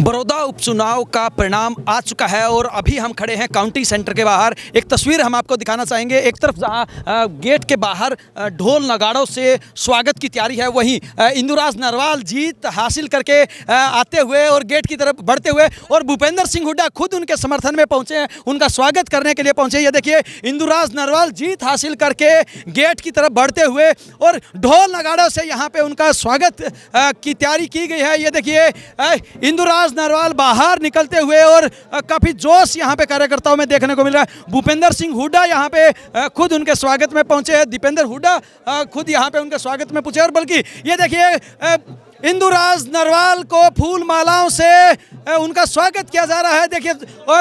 बड़ौदा उपचुनाव का परिणाम आ चुका है और अभी हम खड़े हैं काउंटी सेंटर के बाहर। एक तस्वीर हम आपको दिखाना चाहेंगे। एक तरफ जहां गेट के बाहर ढोल नगाड़ों से स्वागत की तैयारी है, वहीं इंदुराज नरवाल जीत हासिल करके आते हुए और गेट की तरफ बढ़ते हुए, और भूपेंद्र सिंह हुड्डा खुद उनके समर्थन में पहुंचे हैं, उनका स्वागत करने के लिए पहुंचे। ये देखिए इंदुराज नरवाल जीत हासिल करके गेट की तरफ बढ़ते हुए और ढोल नगाड़ों से यहाँ पे उनका स्वागत की तैयारी की गई है। ये देखिए इंदुराज नरवाल बाहर निकलते हुए और काफ़ी जोश यहाँ पे कार्यकर्ताओं में देखने को मिल रहा है। भूपेंद्र सिंह हुड्डा यहाँ पे खुद उनके स्वागत में पहुंचे हैं। दीपेंद्र हुड्डा खुद यहाँ पे उनके स्वागत में पहुंचे, और बल्कि ये देखिए इंदुराज नरवाल को फूल मालाओं से उनका स्वागत किया जा रहा है। देखिए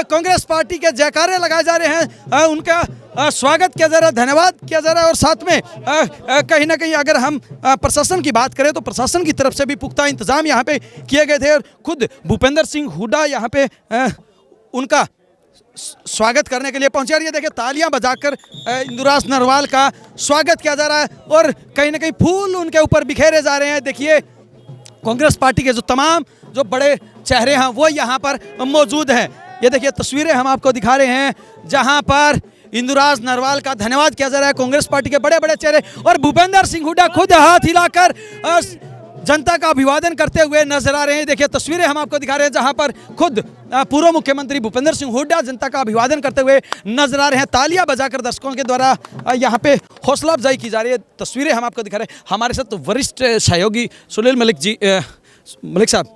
कांग्रेस पार्टी के जयकारे लगाए जा रहे हैं, उनका स्वागत किया जा रहा है, धन्यवाद किया जा रहा है। और साथ में कहीं ना कहीं अगर हम प्रशासन की बात करें तो प्रशासन की तरफ से भी पुख्ता इंतजाम यहाँ पे किए गए थे, और खुद भूपेंद्र सिंह हुड्डा यहाँ पे उनका स्वागत करने के लिए पहुंचे। और ये देखिए तालियां बजाकर इंदुराज नरवाल का स्वागत किया जा रहा है और कहीं ना कहीं फूल उनके ऊपर बिखेरे जा रहे हैं। देखिए कांग्रेस पार्टी के जो तमाम जो बड़े चेहरे हैं वो यहाँ पर मौजूद हैं। ये देखिए तस्वीरें हम आपको दिखा रहे हैं जहाँ पर इंदुराज नरवाल का धन्यवाद किया जा रहा है, कांग्रेस पार्टी के बड़े बड़े चेहरे, और भूपेंद्र सिंह हुड्डा खुद हाथ हिलाकर जनता का अभिवादन करते हुए नजर आ रहे हैं। देखिए तस्वीरें हम आपको दिखा रहे हैं जहां पर खुद पूर्व मुख्यमंत्री भूपेंद्र सिंह हुड्डा जनता का अभिवादन करते हुए नजर आ रहे हैं। तालियां बजाकर दर्शकों के द्वारा यहां पे हौसला अफजाई की जा रही है। तस्वीरें हम आपको दिखा रहे हैं। हमारे साथ वरिष्ठ सहयोगी सुनील मलिक जी। मलिक साहब,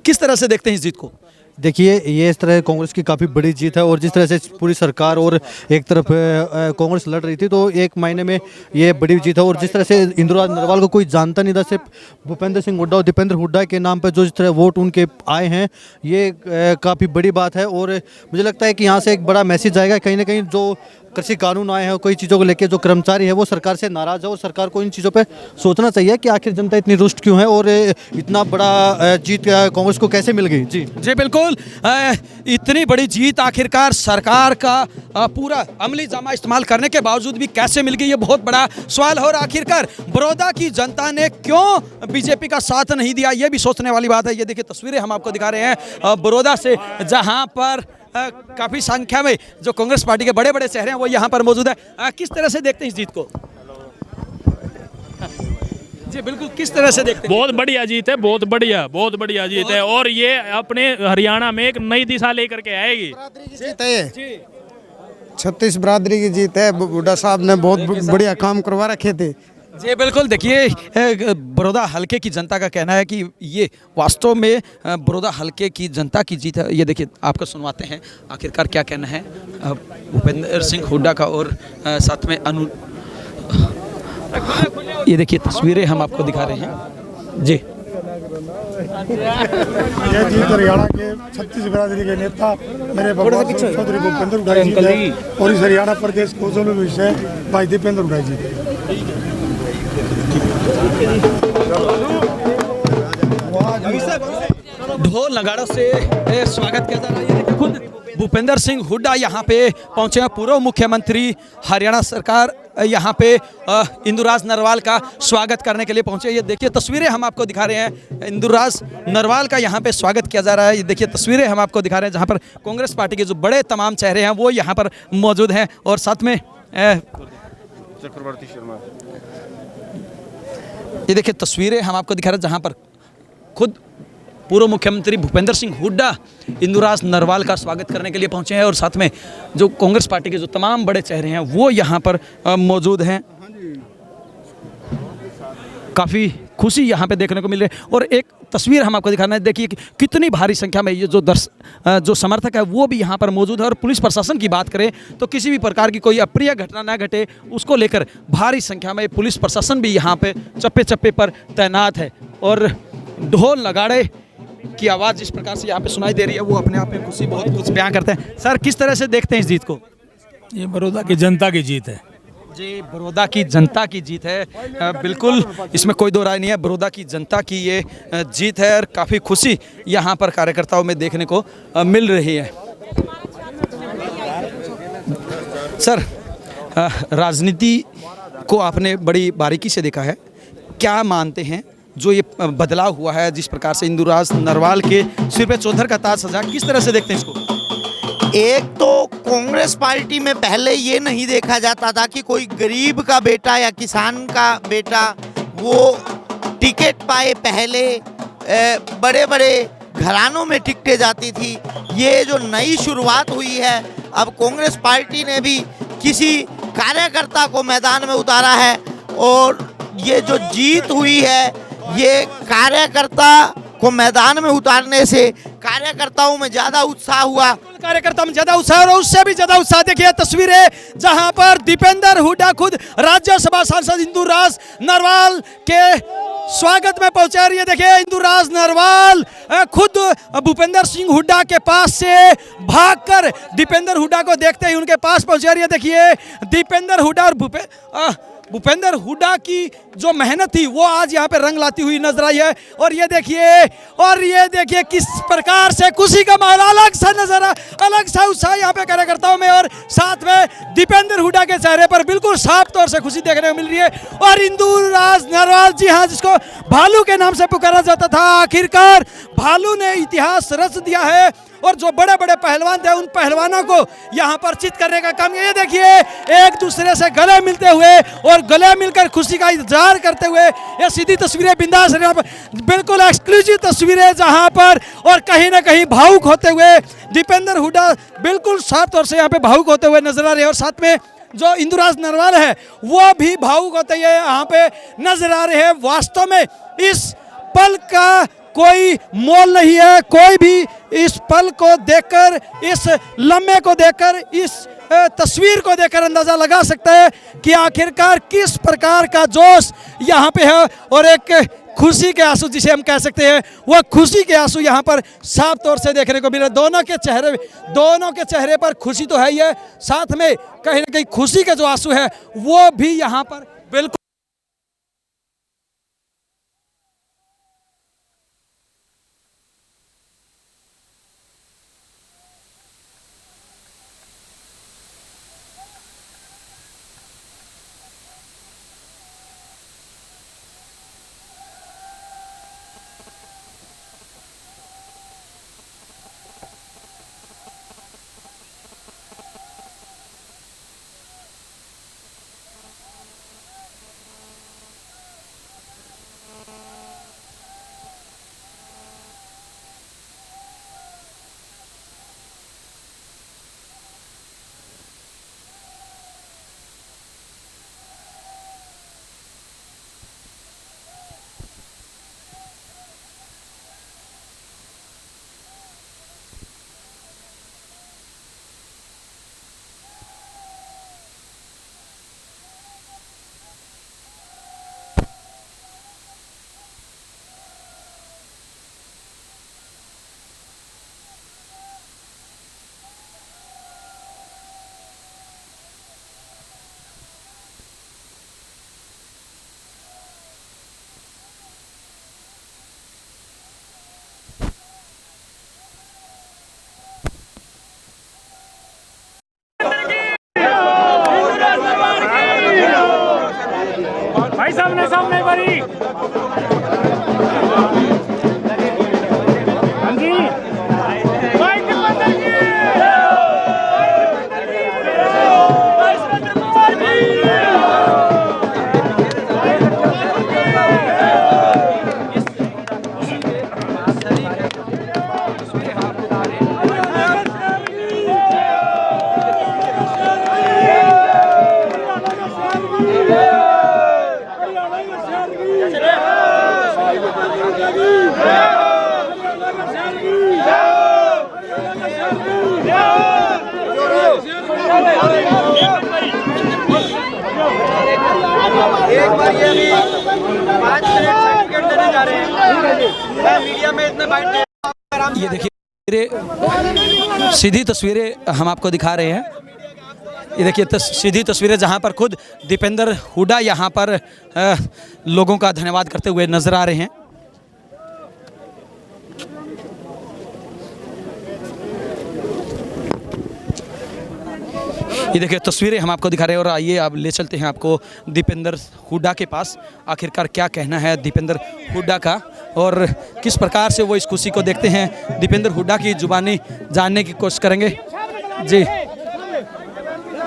किस तरह से देखते हैं इस जीत को? देखिए ये इस तरह कांग्रेस की काफ़ी बड़ी जीत है, और जिस तरह से पूरी सरकार और एक तरफ कांग्रेस लड़ रही थी, तो एक मायने में ये बड़ी जीत है। और जिस तरह से इंदुराज नरवाल को कोई जानता नहीं था, सिर्फ भूपेंद्र सिंह हुड्डा और दीपेंद्र हुड्डा के नाम पर जो जिस तरह वोट उनके आए हैं, ये काफ़ी बड़ी बात है। और मुझे लगता है कि यहाँ से एक बड़ा मैसेज आएगा। कहीं ना कहीं जो कृषि कानून आए हैं, कोई चीज़ों को लेकर जो कर्मचारी है वो सरकार से नाराज़ है, और सरकार को इन चीज़ों पे सोचना चाहिए कि आखिर जनता इतनी रुष्ट क्यों है और इतना बड़ा जीत कांग्रेस को कैसे मिल गई। जी बिल्कुल, इतनी बड़ी जीत आखिरकार सरकार का पूरा अमली जामा इस्तेमाल करने के बावजूद भी कैसे मिल गई, ये बहुत बड़ा सवाल है। और आखिरकार बड़ौदा की जनता ने क्यों बीजेपी का साथ नहीं दिया, ये भी सोचने वाली बात है। ये देखिए तस्वीरें हम आपको दिखा रहे हैं बड़ौदा से, जहाँ पर काफ़ी संख्या में जो कांग्रेस पार्टी के बड़े बड़े चेहरे हैं वो यहाँ पर मौजूद है। किस तरह से देखते हैं इस जीत को? जी बिल्कुल, किस तरह से देखते हैं? बहुत बढ़िया जीत है, बहुत बढ़िया जीत है, और ये अपने हरियाणा में एक नई दिशा लेकर के आएगी। जीत है, 36 बरादरी की जीत है। बुड्ढा साहब ने बहुत बढ़िया काम करवा रखे थे। जी बिल्कुल, देखिए बड़ौदा हलके की जनता का कहना है कि ये वास्तव में बड़ौदा हलके की जनता की जीत है। ये देखिए आपको सुनवाते हैं आखिरकार क्या कहना है भूपेंद्र सिंह हुड्डा का, और साथ में ये देखिए तस्वीरें हम आपको दिखा रहे हैं। जी यह जीत हरियाणा के 36 बरादरी के नेता मेरे चौधरी भूपेंद्र हुड्डा जी है, और इस हरियाणा प्रदेश को जो विषय भाई दीपेंद्र हुड्डा जी है। ढोल नगाड़ों से स्वागत किया जा रहा है। खुद भूपेंद्र सिंह हुड्डा यहाँ पे पहुंचे हैं, पूर्व मुख्यमंत्री हरियाणा सरकार यहाँ पे इंदुराज नरवाल का स्वागत करने के लिए पहुंचे। ये देखिए तस्वीरें हम आपको दिखा रहे हैं, इंदुराज नरवाल का यहाँ पे स्वागत किया जा रहा है। ये देखिए तस्वीरें हम आपको दिखा रहे हैं जहाँ पर कांग्रेस पार्टी के जो बड़े तमाम चेहरे हैं वो यहाँ पर मौजूद हैं, और साथ में चक्रवर्ती शर्मा। ये देखिए तस्वीरें हम आपको दिखा रहे हैं जहाँ पर खुद पूर्व मुख्यमंत्री भूपेंद्र सिंह हुड्डा इंदुराज नरवाल का स्वागत करने के लिए पहुंचे हैं, और साथ में जो कांग्रेस पार्टी के जो तमाम बड़े चेहरे हैं वो यहाँ पर मौजूद हैं। काफ़ी खुशी यहाँ पे देखने को मिल रही है। और एक तस्वीर हम आपको दिखाना है, देखिए कितनी भारी संख्या में ये जो समर्थक है वो भी यहाँ पर मौजूद है। और पुलिस प्रशासन की बात करें तो किसी भी प्रकार की कोई अप्रिय घटना ना घटे उसको लेकर भारी संख्या में पुलिस प्रशासन भी यहाँ पे चप्पे चप्पे पर तैनात है, और ढोल नगाड़े की आवाज़ जिस प्रकार से यहाँ पे सुनाई दे रही है वो अपने आप में खुशी बहुत कुछ बयां करते हैं। सर, किस तरह से देखते हैं इस जीत को? ये बड़ौदा की जनता की जीत है। जी, बड़ौदा की जनता की जीत है, बिल्कुल इसमें कोई दो राय नहीं है। बड़ौदा की जनता की ये जीत है, और काफ़ी खुशी यहाँ पर कार्यकर्ताओं में देखने को मिल रही है। सर, राजनीति को आपने बड़ी बारीकी से देखा है, क्या मानते हैं जो ये बदलाव हुआ है, जिस प्रकार से इंदुराज नरवाल के सिर पे चौधर का ताज सजा, किस तरह से देखते हैं इसको? एक तो कांग्रेस पार्टी में पहले ये नहीं देखा जाता था कि कोई गरीब का बेटा या किसान का बेटा वो टिकट पाए। पहले बड़े बड़े घरानों में टिकटें जाती थी। ये जो नई शुरुआत हुई है, अब कांग्रेस पार्टी ने भी किसी कार्यकर्ता को मैदान में उतारा है और ये जो जीत हुई है, ये कार्यकर्ता को मैदान में उतारने से कार्यकर्ताओं में ज़्यादा उत्साह हुआ। कार्यकर्ता में ज्यादा उत्साह और उससे भी ज्यादा उत्साह देखिए तस्वीरें जहां पर दीपेंद्र हुड्डा खुद राज्यसभा सांसद इंदुराज नरवाल के स्वागत में पहुंचे। और ये देखिए इंदुराज नरवाल खुद भूपेंद्र सिंह हुड्डा के पास से भागकर दीपेंद्र हुड्डा को देखते ही उनके पास पहुंचे। और ये देखिए दीपेंद्र हुड्डा और भूपेंद्र हुड्डा की जो मेहनत थी वो आज यहाँ पे रंग लाती हुई नजर आई है। और ये देखिए किस प्रकार से खुशी का माहौल, अलग सा उत्साह यहाँ पे कार्यकर्ताओं में, और साथ में दीपेंद्र हुड्डा के चेहरे पर बिल्कुल साफ तौर से खुशी देखने को मिल रही है। और इंदुराज नरवाल, जी हाँ, जिसको भालू के नाम से पुकारा जाता था, आखिरकार भालू ने इतिहास रच दिया है। और जो बड़े बड़े पहलवान थे उन पहलवानों को यहाँ पर चित करने का काम, ये देखिए एक दूसरे से गले मिलते हुए और गले मिलकर खुशी का इजहार करते हुए, ये सीधी तस्वीरें बिंदास यहाँ पर बिल्कुल एक्सक्लूसिव तस्वीरें, जहाँ पर और कहीं ना कहीं भावुक होते हुए दीपेंद्र हुड्डा बिल्कुल साफ तौर से यहाँ पे भावुक होते हुए नजर आ रहे हैं। और साथ में जो इंदुराज नरवाल है वो भी भावुक होते हुए यहाँ पे नजर आ रहे हैं। वास्तव में इस पल का कोई मोल नहीं है। कोई भी इस पल को देखकर, इस लम्हे को देखकर, इस तस्वीर को देखकर अंदाजा लगा सकता है कि आखिरकार किस प्रकार का जोश यहाँ पे है। और एक खुशी के आंसू जिसे हम कह सकते हैं, वह खुशी के आंसू यहाँ पर साफ तौर से देखने को मिल रहे। दोनों के चेहरे पर खुशी तो है ही है, साथ में कहीं ना कहीं खुशी के जो आंसू है वो भी यहाँ पर बिल्कुल भाई सामने बड़ी एक बार ये अभी 5 मिनट सर्टिफिकेट देने जा रहे हैं। मैं मीडिया में इतने बाइट, ये देखिए सीधी तस्वीरें हम आपको दिखा रहे हैं। ये देखिए सीधी तस्वीरें जहां पर खुद दीपेंद्र हुड्डा यहां पर लोगों का धन्यवाद करते हुए नजर आ रहे हैं। ये देखिए तस्वीरें हम आपको दिखा रहे हैं और आइए अब ले चलते हैं आपको दीपेंद्र हुड्डा के पास। आखिरकार क्या कहना है दीपेंद्र हुड्डा का और किस प्रकार से वो इस खुशी को देखते हैं, दीपेंद्र हुड्डा की जुबानी जानने की कोशिश करेंगे। जी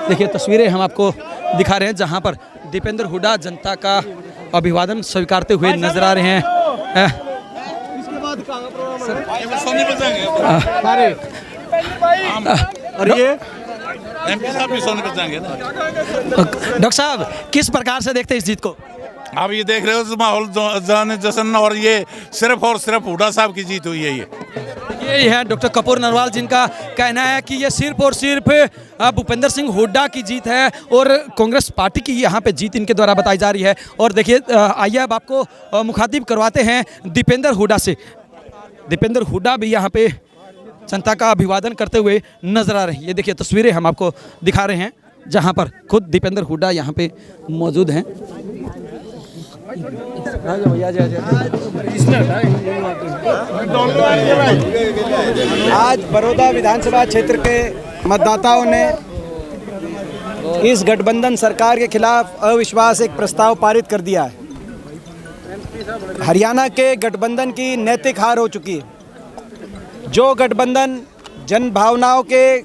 देखिए तस्वीरें हम आपको दिखा रहे हैं जहां पर दीपेंद्र हुड्डा जनता का अभिवादन स्वीकारते हुए नजर आ रहे हैं। और ये एमपी साहब भी सोने पर जाएंगे ना। डॉक्टर साहब किस प्रकार से देखते हैं इस जीत को? आप ये देख रहे हो माहौल जाने जश्न, और ये सिर्फ और सिर्फ हुड्डा साहब की जीत हुई है। ये है डॉक्टर कपूर नरवाल जिनका कहना है कि ये सिर्फ और सिर्फ भूपेंद्र सिंह हुड्डा की जीत है और कांग्रेस पार्टी की यहाँ पे जीत इनके द्वारा बताई जा रही है। और देखिए आइए अब आपको मुखातिब करवाते हैं दीपेंद्र हुड्डा से। दीपेंद्र हुड्डा भी यहाँ पे जनता का अभिवादन करते हुए नजर आ रहे हैं। ये देखिए तस्वीरें हम आपको दिखा रहे हैं जहाँ पर खुद दीपेंद्र हुड्डा यहाँ पे मौजूद हैं। आज बड़ौदा विधानसभा क्षेत्र के मतदाताओं ने इस गठबंधन सरकार के खिलाफ अविश्वास एक प्रस्ताव पारित कर दिया है। हरियाणा के गठबंधन की नैतिक हार हो चुकी है। जो गठबंधन जन भावनाओं के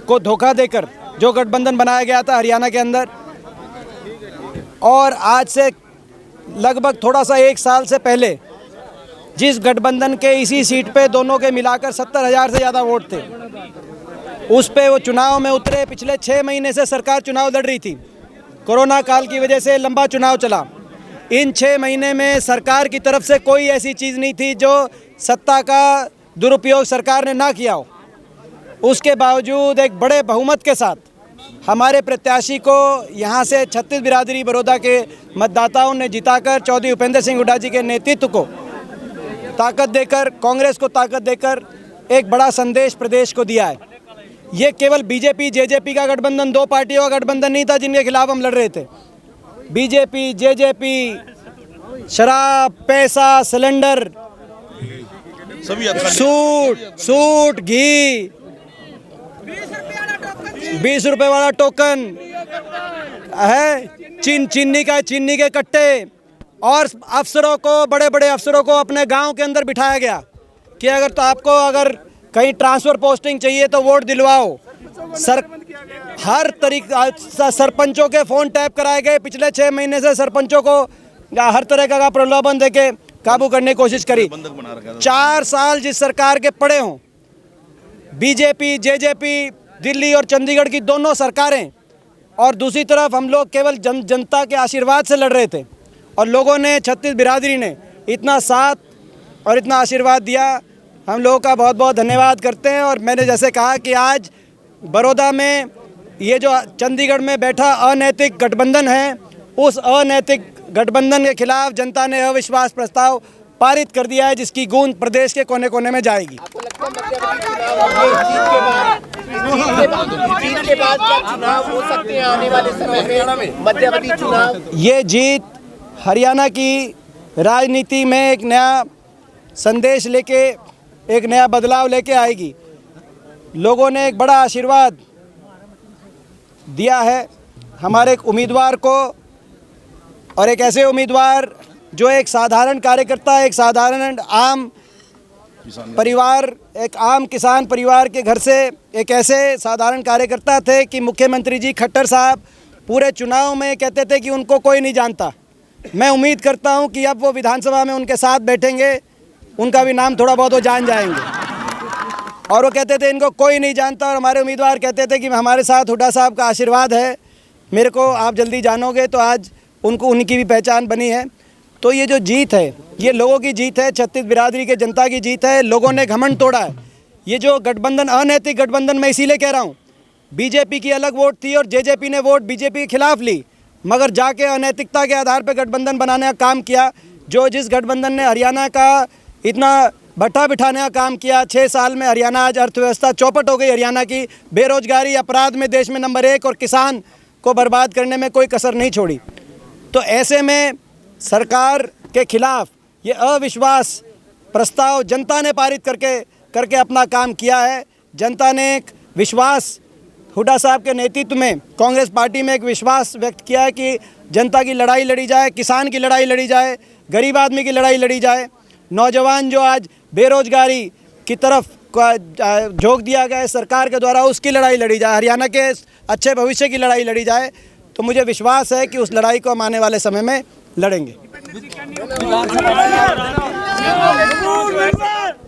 को धोखा देकर जो गठबंधन बनाया गया था हरियाणा के अंदर, और आज से लगभग थोड़ा सा 1 साल से पहले जिस गठबंधन के इसी सीट पे दोनों के मिलाकर 70,000 से ज़्यादा वोट थे, उस पे वो चुनाव में उतरे। पिछले 6 महीने से सरकार चुनाव लड़ रही थी, कोरोना काल की वजह से लंबा चुनाव चला। इन 6 महीने में सरकार की तरफ से कोई ऐसी चीज़ नहीं थी जो सत्ता का दुरुपयोग सरकार ने ना किया हो। उसके बावजूद एक बड़े बहुमत के साथ हमारे प्रत्याशी को यहाँ से 36 बिरादरी बड़ौदा के मतदाताओं ने जिताकर चौधरी भूपेंद्र सिंह हुड्डा जी के नेतृत्व को ताकत देकर, कांग्रेस को ताकत देकर एक बड़ा संदेश प्रदेश को दिया है। ये केवल बीजेपी जेजेपी का गठबंधन, 2 पार्टियों का गठबंधन नहीं था जिनके खिलाफ हम लड़ रहे थे। बीजेपी जेजेपी, शराब, पैसा, सिलेंडर, सूट, घी, 20 रुपए वाला टोकन है, चीनी के कट्टे, और अफसरों को, बड़े बड़े अफसरों को अपने गांव के अंदर बिठाया गया कि अगर तो आपको अगर कहीं ट्रांसफ़र पोस्टिंग चाहिए तो वोट दिलवाओ। हर तरीका सरपंचों के फ़ोन टैप कराए गए। पिछले 6 महीने से सरपंचों को हर तरह का प्रलोभन देके काबू करने की कोशिश करी। 4 साल जिस सरकार के पड़े हों, बीजेपी जेजेपी, दिल्ली और चंडीगढ़ की दोनों सरकारें, और दूसरी तरफ हम लोग केवल जनता के आशीर्वाद से लड़ रहे थे, और लोगों ने 36 बिरादरी ने इतना साथ और इतना आशीर्वाद दिया। हम लोगों का बहुत बहुत धन्यवाद करते हैं। और मैंने जैसे कहा कि आज बड़ौदा में ये जो चंडीगढ़ में बैठा अनैतिक गठबंधन है, उस अनैतिक गठबंधन के खिलाफ जनता ने अविश्वास प्रस्ताव पारित कर दिया है, जिसकी गूंज प्रदेश के कोने कोने में जाएगी। जीत के बाद क्या चुनाव हो सकते हैं आने वाले समय में, मध्यावधि चुनाव? ये जीत हरियाणा की राजनीति में एक नया संदेश लेके, एक नया बदलाव लेके आएगी। लोगों ने एक बड़ा आशीर्वाद दिया है हमारे एक उम्मीदवार को, और एक ऐसे उम्मीदवार जो एक साधारण कार्यकर्ता, एक साधारण आम परिवार, एक आम किसान परिवार के घर से एक ऐसे साधारण कार्यकर्ता थे कि मुख्यमंत्री जी खट्टर साहब पूरे चुनाव में कहते थे कि उनको कोई नहीं जानता। मैं उम्मीद करता हूं कि अब वो विधानसभा में उनके साथ बैठेंगे, उनका भी नाम थोड़ा बहुत वो जान जाएंगे। और वो कहते थे इनको कोई नहीं जानता, और हमारे उम्मीदवार कहते थे कि हमारे साथ हुड्डा साहब का आशीर्वाद है, मेरे को आप जल्दी जानोगे। तो आज उनको, उनकी भी पहचान बनी है। तो ये जो जीत है, ये लोगों की जीत है, 36 बिरादरी के जनता की जीत है। लोगों ने घमंड तोड़ा है। ये जो गठबंधन, अनैतिक गठबंधन, मैं इसीलिए कह रहा हूँ, बीजेपी की अलग वोट थी और जेजेपी ने वोट बीजेपी के खिलाफ ली, मगर जाके अनैतिकता के आधार पर गठबंधन बनाने का काम किया। जिस गठबंधन ने हरियाणा का इतना भट्टा बिठाने का काम किया, 6 साल में हरियाणा आज अर्थव्यवस्था चौपट हो गई। हरियाणा की बेरोजगारी, अपराध में देश में नंबर 1, और किसान को बर्बाद करने में कोई कसर नहीं छोड़ी। तो ऐसे में सरकार के खिलाफ ये अविश्वास प्रस्ताव जनता ने पारित करके अपना काम किया है। जनता ने एक विश्वास हुड्डा साहब के नेतृत्व में कांग्रेस पार्टी में एक विश्वास व्यक्त किया है कि जनता की लड़ाई लड़ी जाए, किसान की लड़ाई लड़ी जाए, गरीब आदमी की लड़ाई लड़ी जाए, नौजवान जो आज बेरोजगारी की तरफ झोंक दिया गया है सरकार के द्वारा, उसकी लड़ाई लड़ी जाए, हरियाणा के अच्छे भविष्य की लड़ाई लड़ी जाए। तो मुझे विश्वास है कि उस लड़ाई को हम आने वाले समय में लड़ेंगे।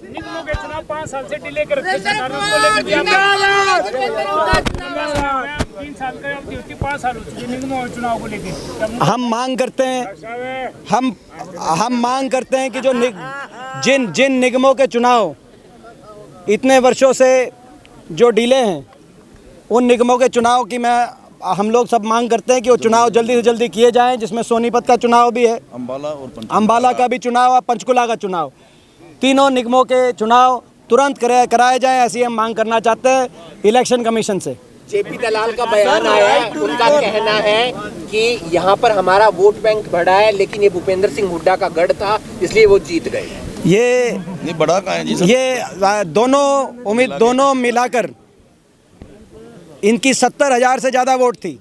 निगमों के चुनाव 5 साल से डिले कर रखे सरकार ने, उसको लेकर 3 साल का अवधि होती है, 5 साल हो चुके निगमों के चुनाव को लेकर। हम मांग करते हैं, हम मांग करते हैं कि जो जिन निगमों के चुनाव इतने वर्षों से जो डिले हैं, उन निगमों के चुनाव की हम लोग सब मांग करते हैं कि वो चुनाव जल्दी से जल्दी किए जाएं, जिसमें सोनीपत का चुनाव भी है, अम्बाला का भी चुनाव है, पंचकुला का चुनाव, तीनों निगमों के चुनाव तुरंत कराए जाएं, ऐसी हम मांग करना चाहते हैं इलेक्शन कमीशन से। जेपी दलाल का बयान आया है, उनका कहना है कि यहाँ पर हमारा वोट बैंक बढ़ा है, लेकिन ये भूपेंद्र सिंह हुड्डा का गढ़ था, इसलिए वो जीत गए। ये बड़ा कहाँ है जी? ये दोनों मिलाकर इनकी 70,000 से ज़्यादा वोट थी,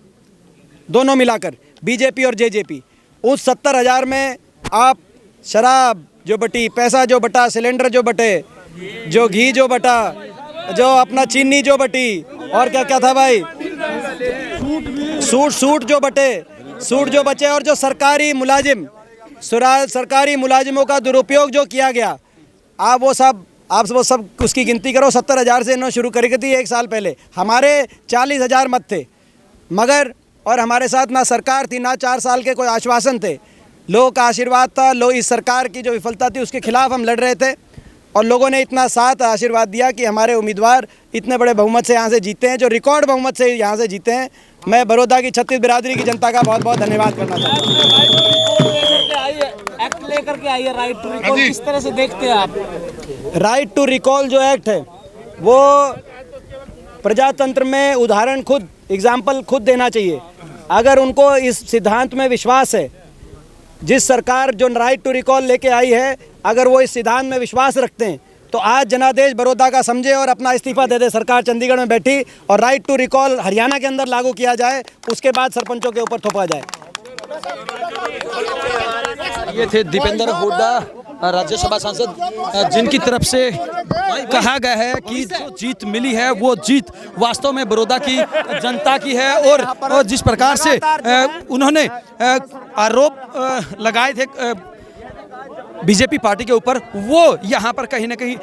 दोनों मिलाकर बीजेपी और जेजेपी। उस 70,000 में आप शराब जो बटी, पैसा जो बटा, सिलेंडर जो बटे, जो घी जो बटा, जो अपना चीनी जो बटी, और क्या क्या था भाई, सूट जो बटे, सूट जो बचे, और जो सरकारी मुलाजिमों का दुरुपयोग जो किया गया, आप वो सब उसकी गिनती करो। 70,000 से इन्होंने शुरू करी थी 1 साल पहले, हमारे 40,000 मत थे, मगर और हमारे साथ ना सरकार थी, ना 4 साल के कोई आश्वासन थे, लोगों का आशीर्वाद था। लोग इस सरकार की जो विफलता थी उसके खिलाफ हम लड़ रहे थे, और लोगों ने इतना साथ आशीर्वाद दिया कि हमारे उम्मीदवार इतने बड़े बहुमत से यहाँ से जीते हैं, जो रिकॉर्ड बहुमत से यहाँ से जीते हैं। मैं बड़ौदा की 36 बिरादरी की जनता का बहुत बहुत धन्यवाद करना चाहता हूँ। एक्ट लेकर के आई है राइट टू रिकॉल, किस तरह से देखते हैं आप? राइट टू रिकॉल जो एक्ट है, वो प्रजातंत्र में उदाहरण एग्जाम्पल खुद देना चाहिए। अगर उनको इस सिद्धांत में विश्वास है, जिस सरकार जो राइट टू रिकॉल लेके आई है, अगर वो इस सिद्धांत में विश्वास रखते हैं, तो आज जनादेश बड़ौदा का समझे और अपना इस्तीफा दे दे। सरकार चंडीगढ़ में बैठी और राइट टू रिकॉल हरियाणा के अंदर लागू किया जाए, उसके बाद सरपंचों के ऊपर थोपा जाए। ये थे दीपेंद्र हुड्डा, राज्यसभा सांसद, जिनकी तरफ से कहा गया है कि जो जीत मिली है वो जीत वास्तव में बड़ौदा की जनता की है। और जिस प्रकार से उन्होंने आरोप लगाए थे बीजेपी पार्टी के ऊपर, वो यहाँ पर कहीं ना कहीं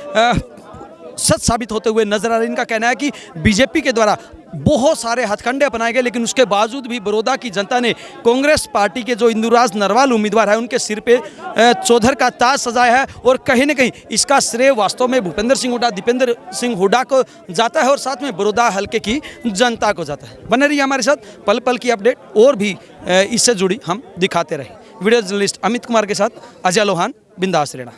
सच साबित होते हुए नजर आ रहे हैं। इनका कहना है कि बीजेपी के द्वारा बहुत सारे हथकंडे अपनाए गए, लेकिन उसके बावजूद भी बड़ौदा की जनता ने कांग्रेस पार्टी के जो इंदुराज नरवाल उम्मीदवार है, उनके सिर पे चौधर का ताज सजाया है। और कहीं ना कहीं इसका श्रेय वास्तव में भूपेंद्र सिंह हुड्डा, दीपेंद्र सिंह हुड्डा को जाता है, और साथ में बड़ौदा हल्के की जनता को जाता है। बने रहिए हमारे साथ, पल पल की अपडेट और भी इससे जुड़ी हम दिखाते रहे। वीडियो जर्नलिस्ट अमित कुमार के साथ अजय लोहान, बिंदास रेणा।